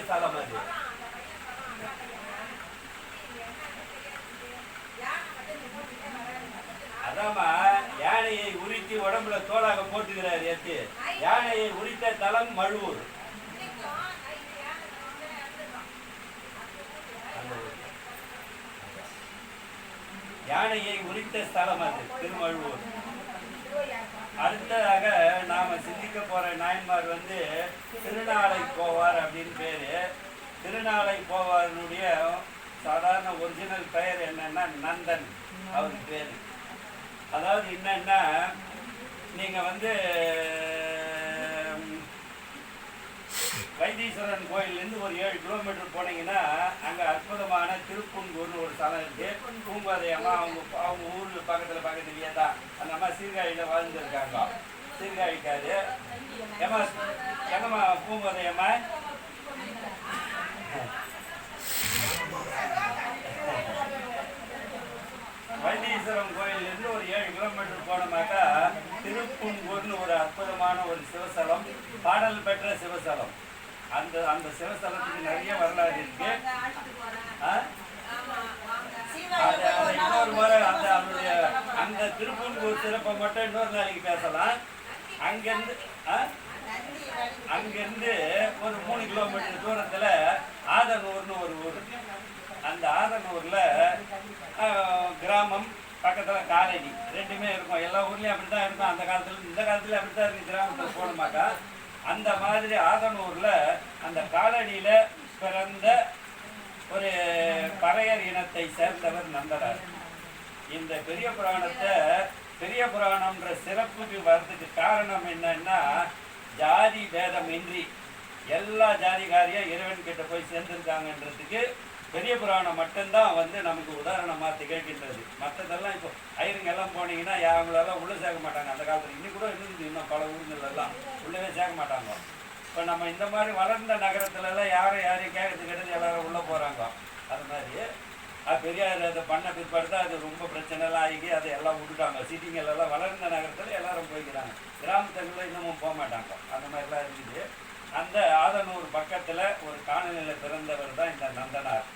சிவஸ்தலம் அது. அதாமா யானையை உரித்து உடம்புல தோலாக போட்டுக்கிறார் ஏத்து. யானையை உரித்த தலம் மழுவூர். யானையை உரித்த ஸ்தலம் அது திருமழுவூர். அடுத்ததாக நாம சிந்திக்க போற நாயன்மார் வந்து திருநாளை போவார் அப்படின்னு பேரு. திருநாளை போவாருடைய சாதாரண ஒரிஜினல் பெயர் என்னன்னா நந்தன் அவருக்கு பேரு. அதாவது என்னன்னா நீங்க வந்து வைத்தீஸ்வரன் கோயிலேருந்து ஒரு 7 கிலோமீட்டர் போனீங்கன்னா அங்கே அற்புதமான திருப்புங்கூர்னு ஒரு ஸ்தலம் இருக்கு. பூங்கோதை அம்மா அவங்க ஊர் பக்கத்துலேயே தான் அந்த அம்மா சீர்காழியில் வாழ்ந்துருக்காங்க. சீர்காழிக்காரு ஏமா எங்கம்மா பூங்கோதை அம்மா வைத்தீஸ்வரன் கோயிலிருந்து ஒரு 7 கிலோமீட்டர் போனோமாக்கா திருப்புங்கூர்னு ஒரு அற்புதமான ஒரு சிவஸ்தலம், பாடல் பெற்ற சிவஸ்தலம். அந்த சிவஸ்தலத்துக்கு நிறைய வரலாறு இருக்கு. இன்னொரு முறை அதனுடைய அந்த திருப்புங்கூர் சிறப்பை மட்டும் இன்னொரு நாளைக்கு பேசலாம். அங்கிருந்து ஒரு 3 கிலோமீட்டர் தூரத்துல ஆதனூர்னு ஒரு ஊர். அந்த ஆதனூர்ல கிராமம் பக்கத்துல காலனி ரெண்டுமே இருக்கும். எல்லா ஊர்லயும் அப்படித்தான் இருக்கும். அந்த காலத்துல இந்த காலத்துல அப்படித்தான் இருக்கு. கிராமத்துல போனோமாக்கா அந்த மாதிரி ஆதனூர்ல அந்த காலனியில பிறந்த ஒரு பறையர் இனத்தை சேர்ந்தவர் நந்தனார். இந்த பெரிய புராணத்தை பெரிய புராணம்ன்ற சிறப்புக்கு வர்றதுக்கு காரணம் என்னன்னா ஜாதி பேதம் இன்றி எல்லா ஜாதிகாரியும் இறைவன் கிட்ட போய் சேர்ந்திருக்காங்கன்றதுக்கு பெரிய புராணம் மட்டும்தான் வந்து நமக்கு உதாரணமாக திகழ்கின்றது. மற்றதெல்லாம் இப்போ ஐயருங்கெல்லாம் போனீங்கன்னா அவங்களெல்லாம் உள்ளே சேர்க்க மாட்டாங்க. அந்த காலத்தில் இன்னும் கூட இன்னும் பல ஊர்களெல்லாம் உள்ளவே சேர்க்க மாட்டாங்க. இப்போ நம்ம இந்த மாதிரி வளர்ந்த நகரத்துலலாம் யாரையும் கேட்கறதுக்கு கிடையாது, எல்லாரும் உள்ளே போகிறாங்க. அது மாதிரி பெரியார் அதை பண்ண பிற்பாடு தான் அது ரொம்ப பிரச்சனைலாம் ஆகி அதை எல்லாம் விட்டுட்டாங்க. சிட்டிங்களெல்லாம் வளர்ந்த நகரத்தில் எல்லாரும் போய்க்கிறாங்க. கிராமத்துக்குள்ள இன்னமும் போக மாட்டாங்க. அந்த மாதிரிலாம் இருக்குது. அந்த ஆதனூர் பக்கத்தில் ஒரு காலனியில் பிறந்தவர் தான் இந்த நந்தனார்.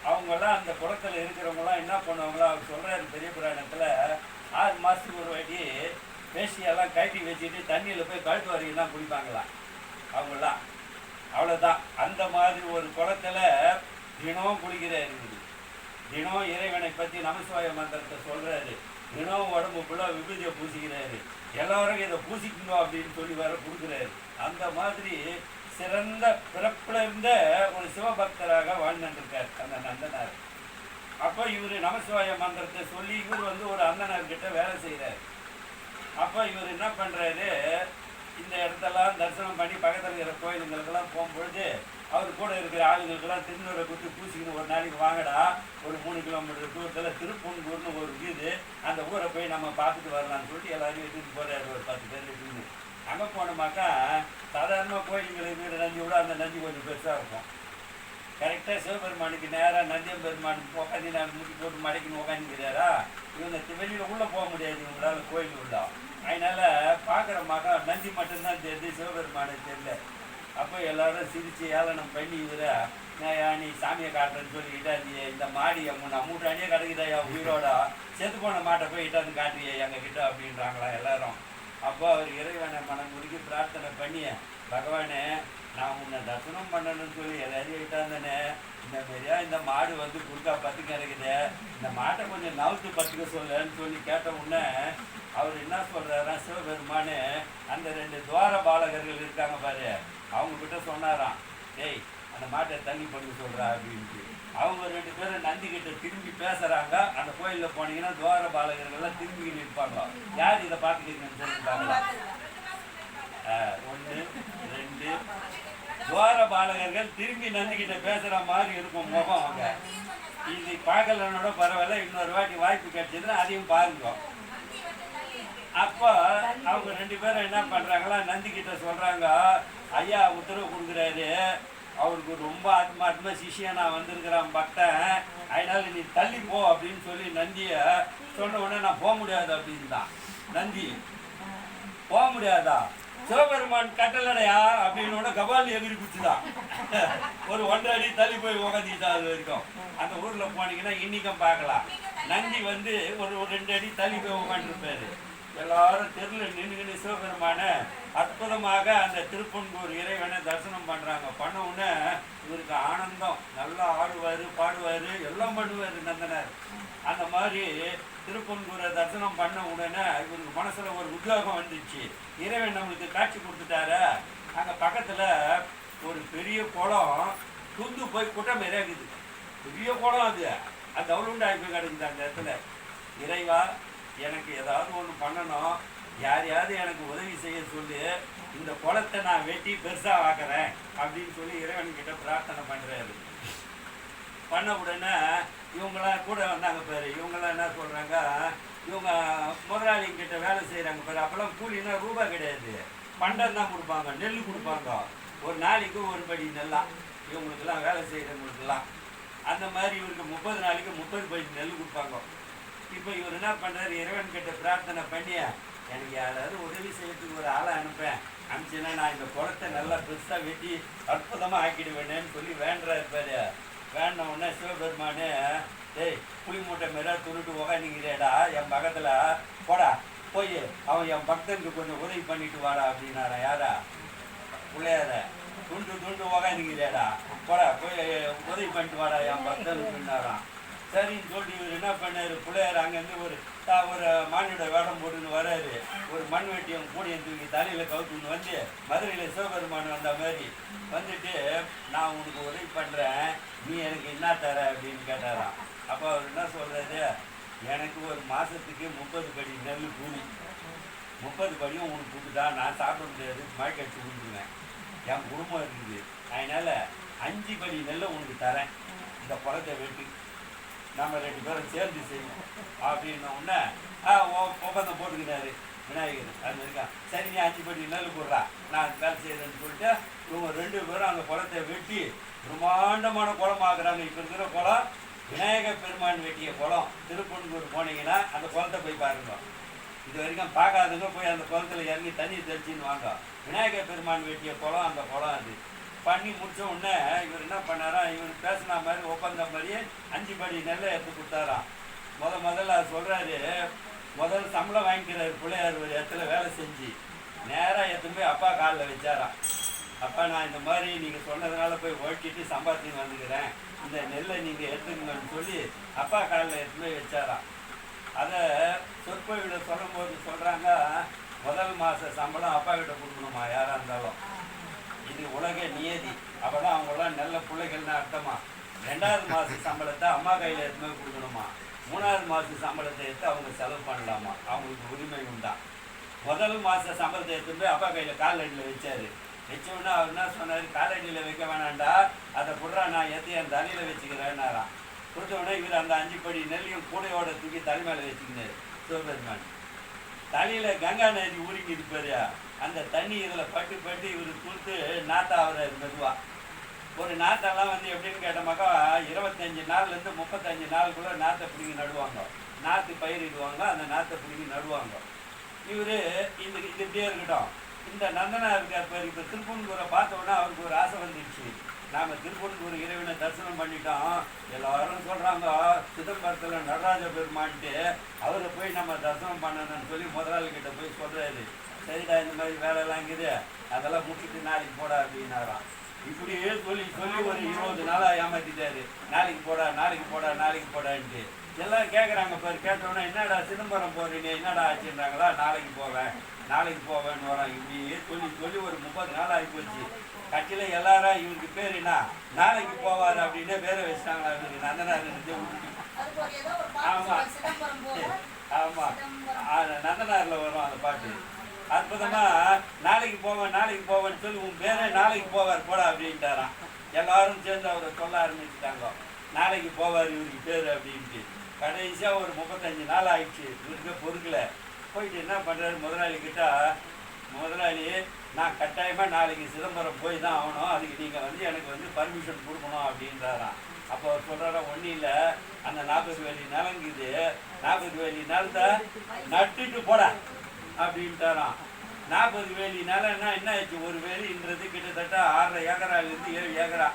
அவங்கெல்லாம் அந்த குளத்தில் இருக்கிறவங்களாம் என்ன பண்ணுவாங்களோ அவர் சொல்கிறாரு பெரிய புராணத்தில் 6 மாதத்துக்கு ஒரு வாட்டி பேசியெல்லாம் கட்டி வச்சுட்டு தண்ணியில் போய் கழுத்து வரைக்கும் தான் குடிப்பாங்களாம் அவங்களாம். அவ்வளோதான். அந்த மாதிரி ஒரு குளத்தில் தினம் குளிக்கிறாரு. தினம் இறைவனை பற்றி நமசிவாய மந்திரத்தை சொல்கிறாரு. தினம் உடம்பு ஃபுல்லாக விபூதியை பூசிக்கிறாரு. எல்லாரும் இதை பூசிக்கணும் அப்படின்னு சொல்லி வர கொடுக்குறாரு. அந்த மாதிரி சிறந்த பிறப்புல இருந்த ஒரு சிவபக்தராக வாழ்ந்துருக்கார் அந்த நந்தனார். அப்போ இவர் நமசிவாய மந்திரத்தை சொல்லி இவர் வந்து ஒரு அந்தனார்கிட்ட வேலை செய்கிறார். அப்போ இவர் என்ன பண்ணுறாரு, இந்த இடத்தெல்லாம் தரிசனம் பண்ணி பக்கத்தில் இருக்கிற கோயிலுங்களுக்கெல்லாம் போகும்பொழுது அவர் கூட இருக்கிற ஆளுங்களுக்கெல்லாம் திருநூரை கொடுத்து பூசிக்கணும். ஒரு நாளைக்கு வாங்கடா, ஒரு 3 கிலோமீட்டர் தூரத்தில் திருப்பூங்கூர்னு ஒரு இது, அந்த ஊரை போய் நம்ம பார்த்துட்டு வரலான்னு சொல்லிட்டு எல்லாரையும் எடுத்துகிட்டு போகிறாரு. ஒரு 10 பேர் எடுத்துன்னு அங்கே போனோமாக்கா சாதாரணமாக கோயிலுங்களுக்கு வீடு நஞ்சு விட அந்த நஞ்சு கொஞ்சம் பெருசாக இருக்கும். கரெக்டாக சிவபெருமானுக்கு நேராக நந்தியம் பெருமான் உட்காந்து நான் முட்டி போட்டு மடைக்குன்னு உட்காந்துக்கிறாரா. இவங்க வெளியில் உள்ளே போக முடியாது இவங்களால கோயில் உள்ள. அதனால் பார்க்குறமாக்கா நந்தி மட்டும்தான் தெரியுது, சிவபெருமானுக்கு தெரியல. அப்போ எல்லாரும் சிரித்து ஏளனம் பண்ணி இவரை நீ சாமியை காட்டுறேன்னு சொல்லிக்கிட்டா இந்த மாடி நான் 3 அடியே கிடக்குதாயா உயிரோட செத்து போன மாட்டை போய் இட்டாந்து காட்டுறியா எங்ககிட்ட அப்படின்றாங்களா எல்லாரும். அப்போ அவர் இறைவனை மனம் முறுக்கி பிரார்த்தனை பண்ணி, பகவானே நான் உன்னை தரிசனம் பண்ணணும்னு சொல்லி எல்லாரையும் இட்டாந்தனே, இந்த மாதிரியா இந்த மாடு வந்து குறுக்கா பத்துக்க இருக்குது, இந்த மாட்டை கொஞ்சம் நவுத்து பத்துக்க சொல்லுன்னு சொல்லி கேட்ட உடனே அவர் என்ன சொல்கிறாரா, சிவபெருமானு அந்த 2 துவார பாலகர்கள் இருக்காங்க பாரு, அவங்கக்கிட்ட சொன்னாராம், டேய் அந்த மாட்டை தண்ணி பண்ணி சொல்கிறா அப்படின்ட்டு. அவங்க 2 பேரும் நந்திக்கிட்ட திரும்பி பேசுகிறாங்க. அந்த கோயிலில் போனீங்கன்னா துவார பாலகர்கள்லாம் திரும்பி நிற்பாங்க. யார் இதை பார்த்துக்கிங்கன்னு சொல்லிட்டாங்களா? 1 2 துவார பாலகர்கள் திரும்பி நந்திக்கிட்ட பேசுகிற மாதிரி இருக்கும் முகம். அவங்க இது பார்க்கலனோட பரவாயில்ல, இன்னொரு வாட்டி வாய்ப்பு கிடைச்சதுன்னா அதையும் பாருங்க. அப்போ அவங்க 2 பேரும் என்ன பண்ணுறாங்களா, நந்திக்கிட்ட சொல்கிறாங்க, ஐயா உத்தரவு கொடுக்குறாரு, அவருக்கு ரொம்ப ஆத்மாத்மா சிஷியா நான் வந்திருக்கிறான் பக்தன், அதனால நீ தள்ளி போ அப்படின்னு சொல்லி நந்தியை சொன்ன உடனே நான் போக முடியாது அப்படின்னு தான். நந்தி போக முடியாதா? சிவபெருமான் கட்டளடையா அப்படின்னு கபாலி எகிரி குச்சிதான். ஒரு 1.5 அடி தள்ளி போய் உக்காந்துக்கிட்டா. அது வரைக்கும் அந்த ஊர்ல போனீங்கன்னா இன்னைக்கும் பார்க்கலாம். நந்தி வந்து ஒரு 2 அடி தள்ளி போய் உட்காந்துருப்பாரு. எல்லாரும் தெருவில் நின்று சிவபெருமான அற்புதமாக அந்த திருப்பன்கூர் இறைவனை தரிசனம் பண்றாங்க. பண்ண உடனே இவருக்கு ஆனந்தம், நல்லா ஆடுவாரு, பாடுவாரு, எல்லாம் பண்ணுவாரு நந்தனார். அந்த மாதிரி திருப்பன்கூரை தரிசனம் பண்ண உடனே இவருக்கு மனசுல ஒரு உத்வேகம் வந்துச்சு. இறைவன் நம்மளுக்கு காட்சி கொடுத்துட்டாரு. அங்க பக்கத்துல ஒரு பெரிய குளம் துந்து போய் குட்டம் இறங்குது. பெரிய குளம் அது. அந்த அவ்வளோண்டாய் போய் கிடக்குது அந்த இடத்துல. இறைவா, எனக்கு ஏதாவது ஒன்று பண்ணணும், யாரையாவது எனக்கு உதவி செய்ய சொல்லி இந்த குளத்தை நான் வெட்டி பெருசா ஆக்குறேன் அப்படின்னு சொல்லி இறைவன் கிட்ட பிரார்த்தனை பண்றாரு. பண்ண உடனே இவங்களாம் கூட வந்தாங்க பாரு. இவங்களாம் என்ன சொல்றாங்க, இவங்க முதலாளிங்கிட்ட வேலை செய்யறாங்க பாரு. அப்பெல்லாம் கூலின்னா ரூபாய் கிடையாது, பண்டம் தான் கொடுப்பாங்க, நெல் கொடுப்பாங்க. ஒரு நாளைக்கு ஒரு படி நெல்லாம் இவங்களுக்கெல்லாம் வேலை செய்யறவங்களுக்கெல்லாம். அந்த மாதிரி இவருக்கு 30 நாளைக்கு 30 படி நெல் கொடுப்பாங்க. இப்போ இவர் என்ன பண்ணுறாரு, இறைவன் கிட்ட பிரார்த்தனை பண்ணி எனக்கு யாராவது உதவி செய்யறதுக்கு ஒரு ஆளை அனுப்பிச்சுன்னா நான் இந்த குளத்தை நல்லா பெருசாக வெட்டி அற்புதமாக ஆக்கிடுவேனேன்னு சொல்லி வேண்டுறாரு பாரு. வேண்ட உடனே சிவபெருமானே, டேய் புளி மூட்டை மாரி துருட்டு உக்காந்துங்கிறேடா என் பக்கத்தில் போடா, போய் அவன் என் பக்தனுக்கு கொஞ்சம் உதவி பண்ணிட்டு வாடா அப்படின்னாரா. யாரா? பிள்ளையார. துண்டு உக்காந்துங்கிறேடா, போடா போய் உதவி பண்ணிட்டு வாடா என் பக்தனுக்குன்னாராம். சரின்னு சொல்லிட்டு இவர் என்ன பண்ணாரு, பிள்ளையார் அங்கேருந்து ஒரு மானியோட வேடம் போட்டுன்னு வராரு. ஒரு மண் வெட்டியும் கூடியும் தூக்கி தலையில் கவுத்துன்னு வந்து மதுரையில் சிவபெருமான் வந்த மாதிரி வந்துட்டு, நான் உனக்கு உதவி பண்ணுறேன், நீ எனக்கு என்ன தர அப்படின்னு கேட்டாராம். அப்போ அவர் என்ன சொல்கிறாரு, எனக்கு ஒரு மாதத்துக்கு 30 படி நெல் கூலி, 30 படியும் உனக்கு கொடுத்துட்டா நான் சாப்பிட முடியாது, மழை கட்சி கொடுத்துருவேன், என் குடும்பம் இருக்குது, அதனால் 5 படி நெல்லை உனக்கு தரேன், இந்த குளத்தை வெட்டி நம்ம 2 பேரும் சேர்ந்து செய்வோம் அப்படின்ன உடனே ஒப்பந்தம் போட்டுக்கிறாரு விநாயகர். அது இருக்கா, சரி நீ 5 படி நெல் போடுறா, நான் வேலை செய்கிறேன்னு சொல்லிட்டு இவங்க 2 பேரும் அந்த குளத்தை வெட்டி பிரம்மாண்டமான குளம் ஆக்குறாங்க. இப்போ இருக்கிற குளம் விநாயகர் பெருமான் வெட்டிய குளம். திருப்பன்கூர் போனீங்கன்னா அந்த குளத்தை போய் பாருங்க. இது வரைக்கும் பார்க்காதவங்க போய் அந்த குளத்தில் இறங்கி தண்ணி தெளிச்சின்னு வாங்க. விநாயகர் பெருமான் வெட்டிய குளம் அந்த குளம். அது பண்ணி முடிச்ச உடனே இவர் என்ன பண்ணாரா, இவர் பேசின மாதிரி ஒப்பந்தம் மாதிரி 5 படி நெல்லை எடுத்து கொடுத்தாராம். முதல்ல சொல்றாரு, முதல் சம்பளம் வாங்கிக்கிறாரு பிள்ளையார் ஒரு இடத்துல வேலை செஞ்சு. நேராக எடுத்துன்னு போய் அப்பா காலில் வச்சாராம். அப்பா, நான் இந்த மாதிரி நீங்கள் சொன்னதுனால போய் ஓட்டிட்டு சம்பாத்தின்னு வந்துக்கிறேன், இந்த நெல்லை நீங்கள் எடுத்துக்கணும்னு சொல்லி அப்பா காலில் எடுத்துன்னு போய் வச்சாராம். அதை சொற்பொழிவில் சொல்லும் போது சொல்கிறாங்க, முதல் மாத சம்பளம் அப்பா கிட்ட கொடுக்கணுமா யாராக இருந்தாலும், இது உலக நியதி. அப்போதான் அவங்களாம் நல்ல பிள்ளைகள்னு அர்த்தமா. 2வது மாத சம்பளத்தை அம்மா கையில் எடுத்துமே கொடுக்கணுமா. 3வது மாத சம்பளத்தை எடுத்து அவங்க செலவு பண்ணலாமா, அவங்களுக்கு உரிமை உண்டா. முதல் மாத சம்பளத்தை எடுத்து போய் அப்பா கையில் காலடியில் வச்சாரு. வச்சோன்னா அவர் என்ன சொன்னார், காலடியில் வைக்க வேணாண்டா, அதை புடுறா, நான் எடுத்து என் தலையில் வச்சுக்கிறேன்னாராம். கொடுத்த உடனே இவர் அந்த 5 படி நெல்லையும் கூடையோட தூக்கி தலைமையில் வச்சுக்கினார் சிவபெருமான். தலையில் கங்கா நதி ஊறிக்கி இருப்பாரு. அந்த தண்ணி இதில் பட்டு இவர் கொடுத்து நாத்தாகிறார் மெதுவாக. ஒரு நாத்தெல்லாம் வந்து எப்படின்னு கேட்டோமாக்கா 25 நாள்லேருந்து 35 நாளுக்குள்ளே நாற்றை பிடிங்கி நடுவாங்க. நாற்று பயிரிடுவாங்க, அந்த நாற்றை பிடிங்கி நடுவாங்க. இவர் இந்த இப்படியே இருக்கட்டும். இந்த நந்தனா இருக்கார் பேர். இப்போ திருப்பன்கூரை பார்த்தோன்னா அவருக்கு ஒரு ஆசை வந்துடுச்சு, நாம் திருப்பன்கூர் இறைவனை தரிசனம் பண்ணிட்டோம், எல்லாரும் சொல்கிறாங்க சிதம்பரத்தில் நடராஜ பெருமான்ட்டு, அவரை போய் நம்ம தரிசனம் பண்ணணும்னு சொல்லி முதலாளிகிட்ட போய் சொல்கிறாரு. சரிடா, இந்த மாதிரி வேலையெல்லாம் இருக்குது, அதெல்லாம் முடிச்சுட்டு நாளைக்கு போடா அப்படின்னாராம். இப்படியே சொல்லி ஒரு 20 நாளாக ஏமாற்றிட்டாரு. நாளைக்கு போடான்ட்டு எல்லாம் கேட்குறாங்க பாரு. கேட்டோன்னா என்னடா சிதம்பரம் போகிறீங்க, என்னடா ஆச்சுன்றாங்களா. நாளைக்கு போவேன்னு வரோம். இப்படியே சொல்லி ஒரு 30 நாள் ஆகிப்போச்சு. கட்சியில் எல்லாரும் இவருக்கு பேர் என்ன, நாளைக்கு போவார் அப்படின்னே பேரை வச்சுட்டாங்களா இவருக்கு. நந்தனார் ஆமாம் நந்தனாரில் வரும் அந்த பாட்டு. அற்புதமா நாளைக்கு போவேன்னு சொல்லி உன் பேரே நாளைக்கு போவார் போடா அப்படின்ட்டாராம். எல்லாரும் சேர்ந்து அவரை சொல்ல ஆரம்பிச்சுட்டாங்க, நாளைக்கு போவார் இவருக்கு பேர் அப்படின்ட்டு. கடைசியாக ஒரு 35 நாள் ஆயிடுச்சு. இவருக்கு பொறுக்கல. போயிட்டு என்ன பண்ணுறாரு முதலாளிக்கிட்ட, முதலாளி நான் கட்டாயமாக நாளைக்கு சிதம்பரம் போய் தான் ஆகணும், அதுக்கு நீங்கள் வந்து எனக்கு வந்து பர்மிஷன் கொடுக்கணும் அப்படின்றாராம். அப்போ அவர் சொல்கிறாரா, ஒன்றும் இல்லை, அந்த 40 வேலி நிலங்குது, 40 வேலி நிலத்தை நட்டுட்டு போட அப்படின்ட்டாராம். 40 வேலி நிலம்னா என்ன ஆச்சு? ஒரு வேலின்றது கிட்டத்தட்ட 6.5 ஏக்கராலேருந்து 7 ஏக்கரா.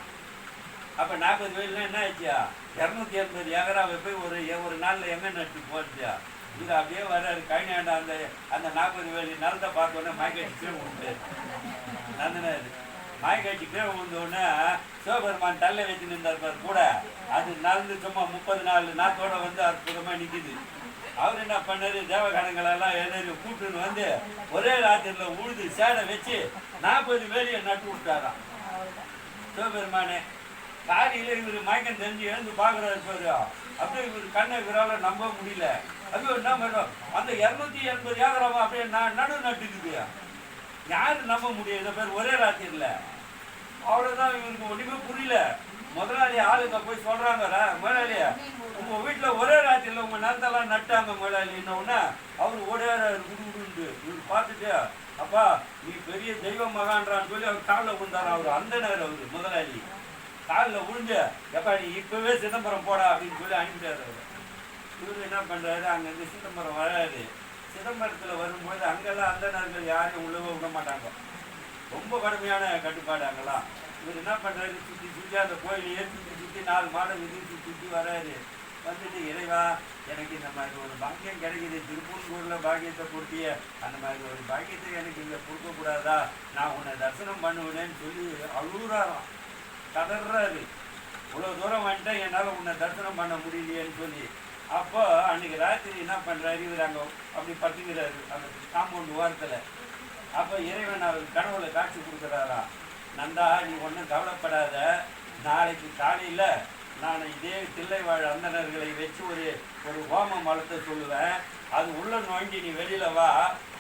அப்போ 40 வேலினா என்ன ஆச்சியா? 280 ஏக்கராவை போய் ஒரு நாளில் எங்கே நட்டு போச்சியா? இது அப்படியே வர்றாரு கழினாண்ட அந்த 40 வேலி நிலத்தை பார்த்தோன்னே மாய்க்காட்சி கீழே விழுந்து நந்தினாரு. மாய்க்காட்சி கீழே விழுந்தோடனே சிவபெருமான் தள்ள வச்சு நின்றார் கூட. அது நடந்து சும்மா 34 நாத்தோட வந்து அற்புதமாக நிற்கிது. அவர் என்ன பண்ணாரு? தேவகணங்களெல்லாம் எழுதி கூட்டுன்னு வந்து ஒரே ராத்திரியில் உழுது சேடை வச்சு 40 வேலியை நட்டு விட்டாராம் சிவபெருமானே. காலையில் இவர் மயக்கம் தெரிஞ்சு எழுந்து பார்க்குறாரு பாரு. அப்படியே இவர் கண்ணை இவரால் நம்ப முடியல. அப்படியே என்ன பண்ணுறோம்? அந்த 280 ஏக்கராவை அப்படியே நடு நட்டுக்குது. யாரு நம்ப முடியும் இதை பேர் ஒரே ராத்திரியில்? அவ்வளோதான். இவருக்கு ஒன்றுமே புரியல. முதலாளி ஆளுங்க போய் சொல்கிறாங்க, முதலாளி உங்கள் வீட்டில் ஒரே ராத்திரியில் உங்கள் நிலத்தெல்லாம் நட்டாங்க முதலாளின்னொன்னே அவர் ஓடையாரு குடுகுடுண்டு. இவர் பார்த்துட்டு, அப்பா நீ பெரிய தெய்வ மகான்றான்னு சொல்லி அவர் காலில் விழுந்தார். அவர் அந்த நேரம் அவர் முதலாளி காலில் விழுந்து, எப்பா நீ இப்போவே சிதம்பரம் போடா அப்படின்னு சொல்லி அனுப்பிட்டார் அவர். இவர் என்ன பண்ணுறாரு? அங்கேருந்து சிதம்பரம் வராது. சிதம்பரத்தில் வரும்போது அங்கெல்லாம் அந்த நேரங்கள் யாரையும் உள்ளவே விட மாட்டாங்க. ரொம்ப கடுமையான கட்டுப்பாடு அங்கெல்லாம். இவர் என்ன பண்ணுறாரு? சுற்றி சுற்றி அந்த கோயிலையே சுற்றி 4 மாதம் சுற்றி வராரு. வந்துட்டு, இறைவா எனக்கு இந்த மாதிரி ஒரு பாக்கியம் கிடைக்குது, திருப்பூர்கூரில் பாக்கியத்தை கொடுத்திய, அந்த மாதிரி ஒரு பாக்கியத்தை எனக்கு இங்கே கொடுக்கக்கூடாதா? நான் உன்னை தரிசனம் பண்ணுவேன்னு சொல்லி அழுகுறாராம், கதறாரு. இவ்வளோ தூரம் வந்துட்டேன், என்னால் உன்னை தரிசனம் பண்ண முடியலையேன்னு சொல்லி. அப்போ அன்றைக்கி ராத்திரி என்ன பண்ணுறாரு? இவர் அங்கே அப்படி பத்துக்கிறாரு அந்த காம்பவுண்ட் ஓரத்தில். அப்போ இறைவன் அவர் கனவுல காட்சி கொடுக்குறாரா, நந்தா நீ ஒன்றும் கவலைப்படாத, நாளைக்கு காலையில் நான் இதே தில்லைவாழ் அந்தணர்களை வச்சு ஒரு ஹோமம் வளர்த்த சொல்லுவேன். அது உள்ள நோண்டி நீ வெளியில் வா.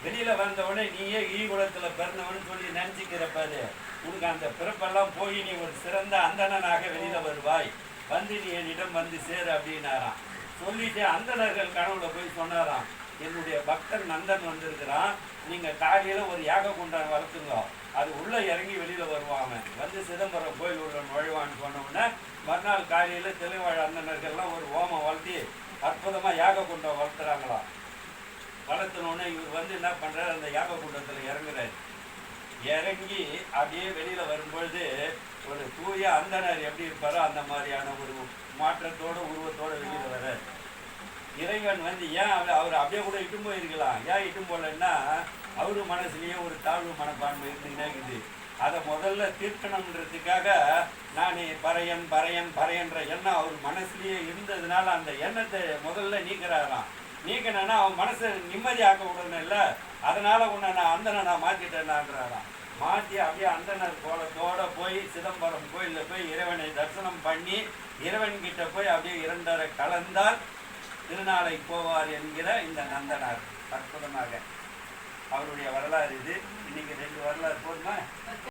வெளியில் வந்தவுடனே நீயே ஈகுலத்தில் பிறந்தவன்னு சொல்லி நினச்சிக்கிறப்பாரு. உனக்கு அந்த பிறப்பெல்லாம் போய் நீ ஒரு சிறந்த அந்தணனாக வெளியில் வருவாய், வந்து நீ என்னிடம் வந்து சேரு அப்படின்னாராம். சொல்லிட்டு அந்தணர்கள் கனவுல போய் சொன்னாராம், என்னுடைய பக்தன் நந்தன் வந்திருக்கிறான், நீங்கள் காலையில் ஒரு யாக குண்டம் வளர்த்துங்க, அது உள்ளே இறங்கி வெளியில் வருவாங்க, வந்து சிதம்பரம் கோயில் உள்ள நுழைவான்னு சொன்னோடனே மறுநாள் காலையில் தெளிவாழ் அந்தணர்கள்லாம் ஒரு ஓமம் வளர்த்தி அற்புதமாக யாக குண்டம் வளர்த்துறாங்களாம். வளர்த்தினோடனே இவர் வந்து என்ன பண்ணுறாரு? அந்த யாக குண்டத்தில் இறங்குறாரு. இறங்கி அப்படியே வெளியில் வரும்பொழுது ஒரு தூய அந்தனர் எப்படி இருப்பாரோ அந்த மாதிரியான ஒரு மாற்றத்தோட உருவத்தோடு வெளியில் வர. இறைவன் வந்து ஏன் அவர் அப்படியே கூட இட்டும் போயிருக்கலாம், ஏன் இட்டும் போகலன்னா அவரு மனசுலேயே ஒரு தாழ்வு மனப்பான்மை இருந்துக்கிட்டே இருக்குது. அதை முதல்ல தீர்க்கணுன்றதுக்காக நான் பறையன்ற எண்ணம் அவர் மனசுலேயே இருந்ததுனால அந்த எண்ணத்தை முதல்ல நீக்கிறாராம். நீக்கினா அவன் மனசை நிம்மதியாக்க விடணும் இல்லை, அதனால் உன்னை நான் அந்தனை நான் மாற்றிட்டேன்னான்றாராம். மாற்றி அப்படியே அந்தனர் கோலத்தோடு போய் சிதம்பரம் கோயிலில் போய் இறைவனை தரிசனம் பண்ணி இறைவன்கிட்ட போய் அப்படியே 2.5 கலந்தால் திருநாளை போவார் என்கிற இந்த நந்தனார். அற்புதமாக அவருடைய வரலாறு இது. இன்னைக்கு 2 வரலாறு போதுமா?